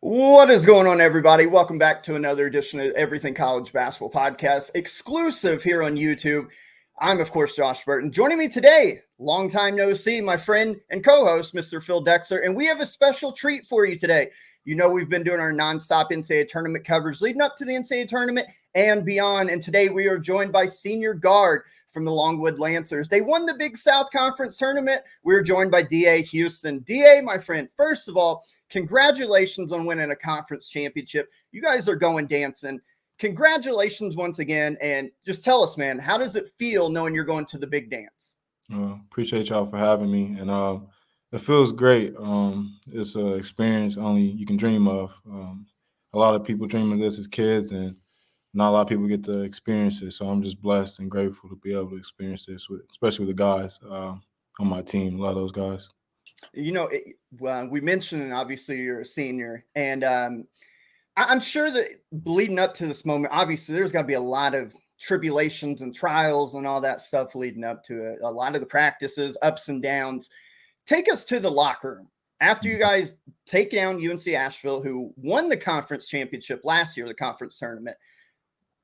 What is going on, everybody? Welcome back to another edition of Everything College Basketball Podcast, exclusive here on YouTube. I'm, of course, Josh Burton. Joining me today, long time no see, my friend and co-host, Mr. Phil Dexter, and we have a special treat for you today. You know, we've been doing our nonstop NCAA tournament coverage leading up to the NCAA tournament and beyond, and today we are joined by senior guard from the Longwood Lancers. They won the Big South Conference tournament. We're joined by D.A. Houston. D.A., my friend, first of all, congratulations on winning a conference championship. You guys are going dancing. Congratulations once again. And just tell us, man, how does it feel knowing you're going to the big dance? Appreciate y'all for having me. And it feels great. It's an experience only you can dream of. A lot of people dream of this as kids, and not a lot of people get to experience it. So I'm just blessed and grateful to be able to experience this, especially with the guys on my team, a lot of those guys. You know, we mentioned, obviously, you're a senior, and I'm sure that leading up to this moment, obviously, there's got to be a lot of tribulations and trials and all that stuff leading up to it. A lot of the practices, ups and downs. Take us to the locker room. After you guys take down UNC Asheville, who won the conference championship last year, the conference tournament,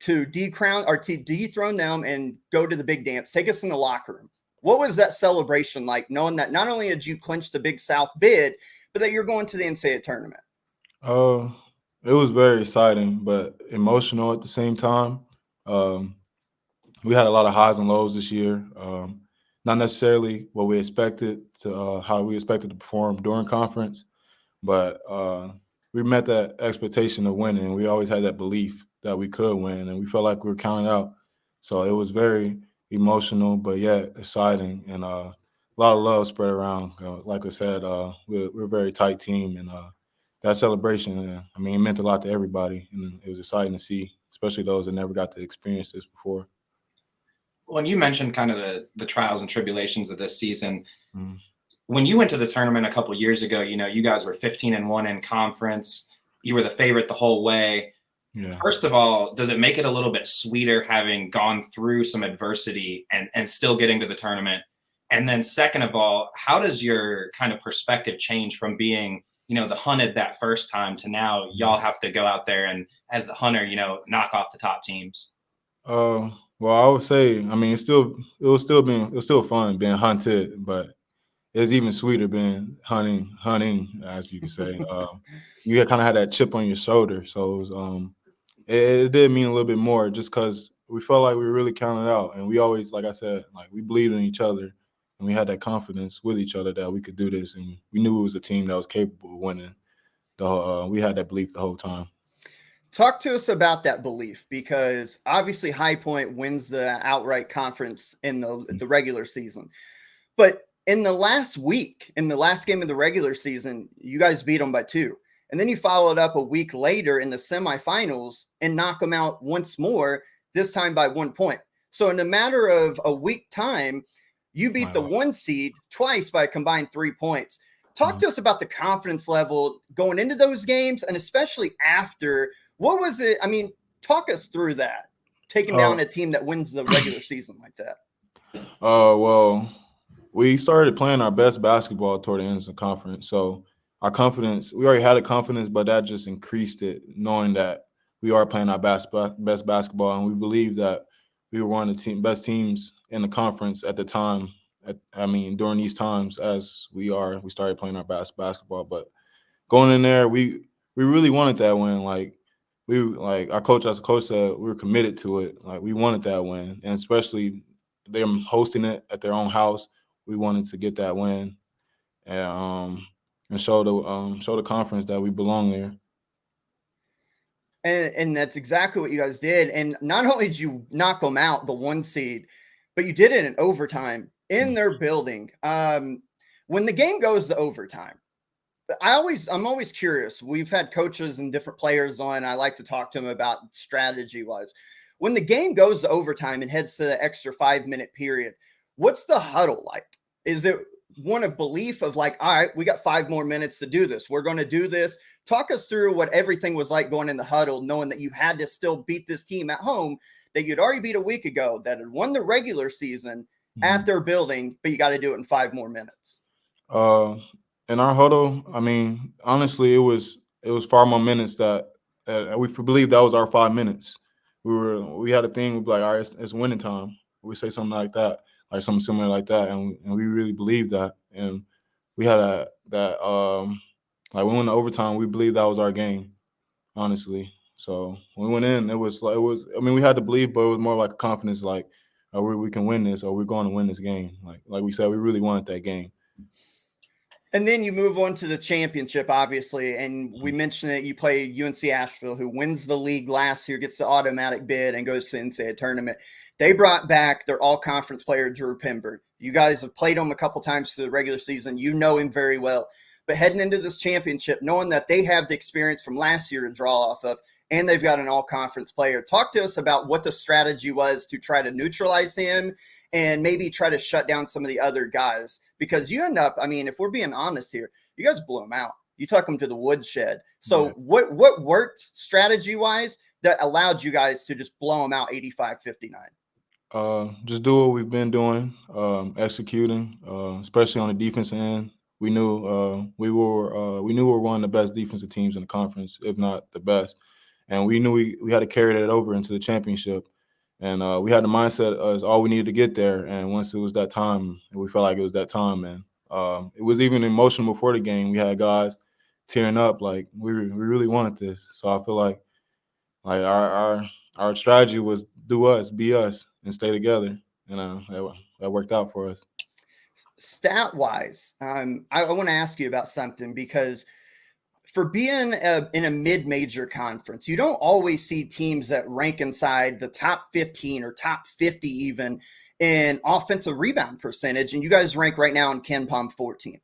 to dethrone them and go to the big dance. Take us in the locker room. What was that celebration like, knowing that not only had you clinched the Big South bid, but that you're going to the NCAA tournament? It was very exciting, but emotional at the same time. We had a lot of highs and lows this year. Not necessarily what we expected to how we expected to perform during conference, but we met that expectation of winning. We always had that belief that we could win, and we felt like we were counted out. So it was very emotional, but yet exciting, and a lot of love spread around. Like I said, we're a very tight team, and that celebration, it meant a lot to everybody, and it was exciting to see, especially those that never got to experience this before. When you mentioned kind of the trials and tribulations of this season, when you went to the tournament a couple of years ago, you know, you guys were 15-1 in conference. You were the favorite the whole way. Yeah. First of all, does it make it a little bit sweeter having gone through some adversity and still getting to the tournament? And then second of all, how does your kind of perspective change from being, you know, the hunted that first time to now y'all have to go out there and as the hunter, you know, knock off the top teams? Well, I would say, it was still fun being hunted, but it's even sweeter being hunting, as you could say. You kind of had that chip on your shoulder, so it was, it did mean a little bit more, just because we felt like we were really counted out, and we always, like I said, like we believed in each other, and we had that confidence with each other that we could do this, and we knew it was a team that was capable of winning. We had that belief the whole time. Talk to us about that belief, because obviously High Point wins the outright conference in the regular season. But in the last week, in the last game of the regular season, you guys beat them by 2. And then you followed up a week later in the semifinals and knock them out once more, this time by 1 point. So in a matter of a week time, you beat the 1 seed twice by a combined 3 points. Talk to us about the confidence level going into those games, and especially after. What was it? I mean, talk us through that, taking down a team that wins the regular season like that. Well, we started playing our best basketball toward the end of the conference. So our confidence, we already had a confidence, but that just increased it, knowing that we are playing our best basketball, and we believe that we were one of the best teams in the conference at the time. During these times, as we started playing our best basketball. But going in there, we really wanted that win. Our coach, as the coach said, we were committed to it. Like, we wanted that win, and especially them hosting it at their own house, we wanted to get that win and show the conference that we belong there. And that's exactly what you guys did. And not only did you knock them out, the 1 seed, but you did it in overtime in their building. When the game goes to overtime, I'm always curious. We've had coaches and different players on. I like to talk to them about strategy-wise. When the game goes to overtime and heads to the extra 5-minute period, what's the huddle like? Is it one of belief of like, all right, we got 5 more minutes to do this. We're going to do this. Talk us through what everything was like going in the huddle, knowing that you had to still beat this team at home that you'd already beat a week ago, that had won the regular season at their building, but you got to do it in 5 more minutes. In our huddle, honestly, it it was far more minutes that we believed that was our 5 minutes. We had a thing, we'd be like, all right, it's winning time. We say something like that, like something similar like that, and we really believed that. And we had like we went to overtime, we believed that was our game, honestly. So when we went in, I mean, we had to believe, but it was more like a confidence, like we can win this, or we're going to win this game. Like we said, we really wanted that game. And then you move on to the championship, obviously, and we mentioned that you play UNC Asheville, who wins the league last year, gets the automatic bid, and goes to the NCAA tournament. They brought back their all-conference player, Drew Pember. You guys have played him a couple times through the regular season. You know him very well. But heading into this championship, knowing that they have the experience from last year to draw off of, and they've got an all-conference player, talk to us about what the strategy was to try to neutralize him and maybe try to shut down some of the other guys. Because you end up, I mean, if we're being honest here, you guys blew him out. You took him to the woodshed. So Yeah. what worked strategy-wise that allowed you guys to just blow him out 85-59? Just do what we've been doing, executing, especially on the defensive end. We knew we were one of the best defensive teams in the conference, if not the best, and we knew we had to carry that over into the championship. And we had the mindset as all we needed to get there. And once it was that time, we felt like it was that time. And it was even emotional before the game. We had guys tearing up, like we really wanted this. So I feel like our strategy was do us, be us, and stay together. And that worked out for us. Stat wise, I want to ask you about something, because for being in a mid-major conference, you don't always see teams that rank inside the top 15 or top 50 even in offensive rebound percentage. And you guys rank right now in KenPom 14th.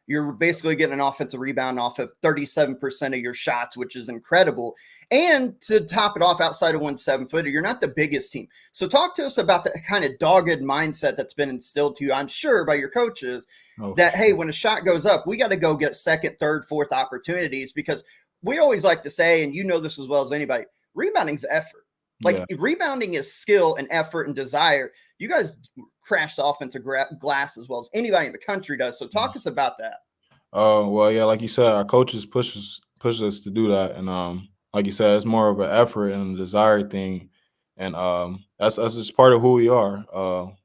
You're basically getting an offensive rebound off of 37% of your shots, which is incredible. And to top it off, outside of 1 7-footer, you're not the biggest team. So talk to us about the kind of dogged mindset that's been instilled to you, I'm sure, by your coaches, that, hey, when a shot goes up, we got to go get second, third, fourth opportunities, because we always like to say, and you know this as well as anybody, rebounding's effort. Like rebounding is skill and effort and desire. You guys crash the offensive glass as well as anybody in the country does. So talk us about that. Well, yeah, like you said, our coaches push us to do that, and like you said, it's more of an effort and a desire thing, and that's just part of who we are.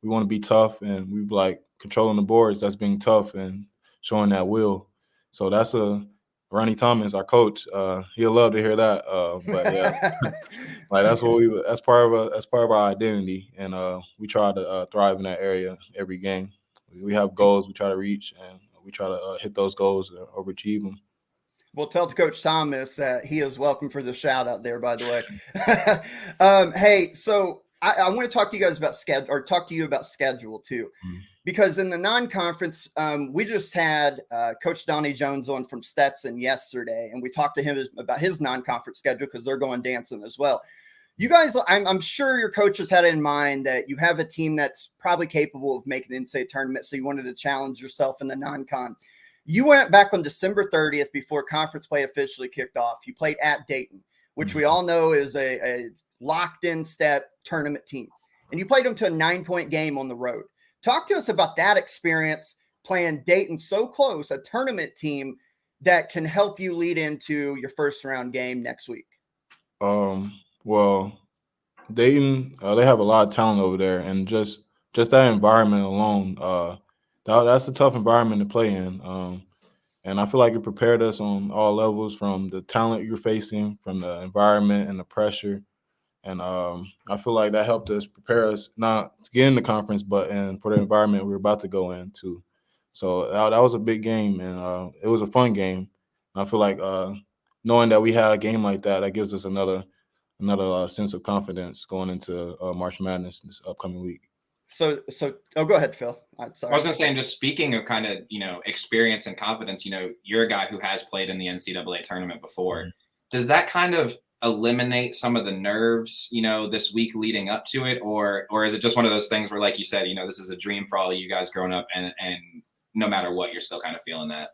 We want to be tough, and we like controlling the boards. That's being tough and showing that will. So that's Ronnie Thomas, our coach. He'll love to hear that. But yeah, like that's part of our identity, and we try to thrive in that area every game. We have goals we try to reach, and we try to hit those goals and overachieve them. Well, tell Coach Thomas that he is welcome for the shout out there, by the way. Hey, so I want to talk to you guys about schedule too. Mm-hmm. Because in the non-conference, we just had Coach Donnie Jones on from Stetson yesterday, and we talked to him about his non-conference schedule because they're going dancing as well. You guys, I'm sure your coaches had in mind that you have a team that's probably capable of making the NCAA tournament, so you wanted to challenge yourself in the non-con. You went back on December 30th before conference play officially kicked off. You played at Dayton, which we all know is a locked-in step tournament team. And you played them to a 9-point game on the road. Talk to us about that experience, playing Dayton so close, a tournament team that can help you lead into your first round game next week. Well, Dayton, they have a lot of talent over there, and just that environment alone, that's a tough environment to play in. And I feel like it prepared us on all levels, from the talent you're facing, from the environment and the pressure. And I feel like that helped us prepare us not to get in the conference, but for the environment we were about to go into. So that was a big game, and it was a fun game. And I feel like knowing that we had a game like that, that gives us another sense of confidence going into March Madness this upcoming week. So go ahead, Phil. Sorry. I was going to say, and just speaking of kind of, experience and confidence, you're a guy who has played in the NCAA tournament before. Mm-hmm. Does that kind of eliminate some of the nerves, this week leading up to it? Or is it just one of those things where, like you said, this is a dream for all of you guys growing up, and no matter what, you're still kind of feeling that?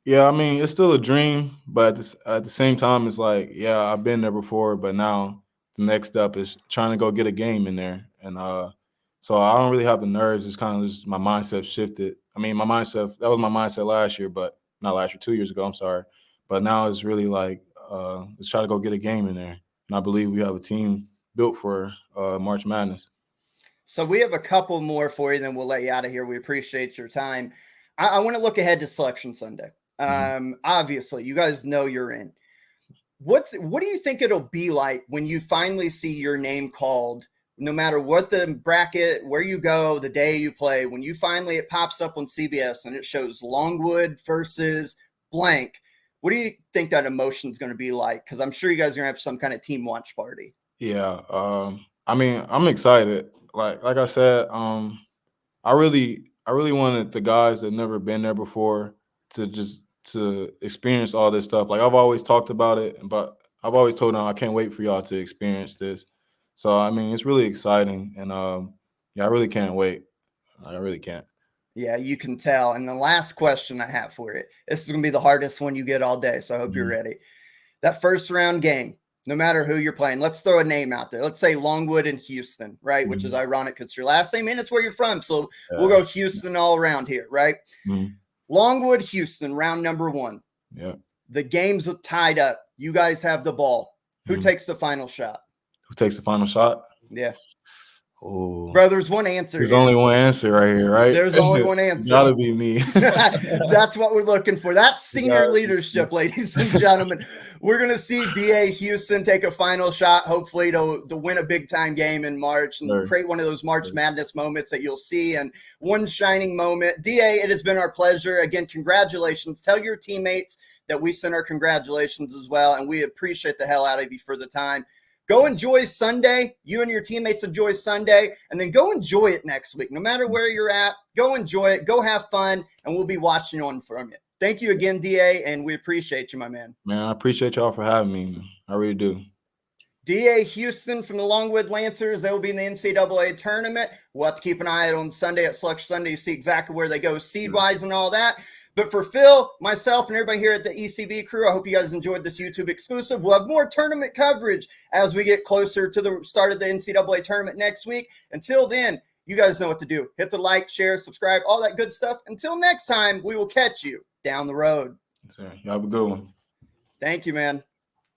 Yeah, I mean, it's still a dream, but at the same time, it's like, yeah, I've been there before, but now the next step is trying to go get a game in there. And so I don't really have the nerves. It's kind of just my mindset shifted. I mean, that was my mindset last year, but not last year, 2 years ago, I'm sorry. But now it's really like let's try to go get a game in there. And I believe we have a team built for March Madness. So we have a couple more for you, then we'll let you out of here. We appreciate your time. I want to look ahead to Selection Sunday. Obviously, you guys know you're in. What do you think it'll be like when you finally see your name called, no matter what the bracket, where you go, the day you play, when you finally, it pops up on CBS and it shows Longwood versus blank? What do you think that emotion is going to be like? Because I'm sure you guys are going to have some kind of team watch party. Yeah. I mean, I'm excited. Like I said, I really wanted the guys that never been there before to experience all this stuff. Like I've always talked about it, but I've always told them I can't wait for y'all to experience this. So I mean, it's really exciting, and yeah, I really can't wait. I really can't. Yeah, you can tell. And the last question I have for you, this is going to be the hardest one you get all day, so I hope you're ready. That first round game, no matter who you're playing, let's throw a name out there. Let's say Longwood and Houston, right? Which is ironic because it's your last name and it's where you're from. So we'll go Houston all around here, right? Longwood, Houston, round number 1. Yeah. The game's tied up. You guys have the ball. Who takes the final shot? Who takes the final shot? Yeah. Oh, bro, there's one answer. There's only one answer right here, right? There's only one answer. Gotta be me. That's what we're looking for. That's senior leadership, ladies and gentlemen. We're going to see DA Houston take a final shot, hopefully to win a big-time game in March and create one of those March Madness moments that you'll see, and one shining moment. DA, it has been our pleasure. Again, congratulations. Tell your teammates that we send our congratulations as well, and we appreciate the hell out of you for the time. Go enjoy Sunday. You and your teammates enjoy Sunday, and then go enjoy it next week. No matter where you're at, go enjoy it. Go have fun, and we'll be watching on from you. Thank you again, DA, and we appreciate you, my man. Man, I appreciate y'all for having me, man. I really do. DA Houston from the Longwood Lancers. They will be in the NCAA tournament. We'll have to keep an eye out on Sunday at Selection Sunday to see exactly where they go seed-wise and all that. But for Phil, myself, and everybody here at the ECB crew, I hope you guys enjoyed this YouTube exclusive. We'll have more tournament coverage as we get closer to the start of the NCAA tournament next week. Until then, you guys know what to do. Hit the like, share, subscribe, all that good stuff. Until next time, we will catch you down the road. Yes, sir. You have a good one. Thank you, man.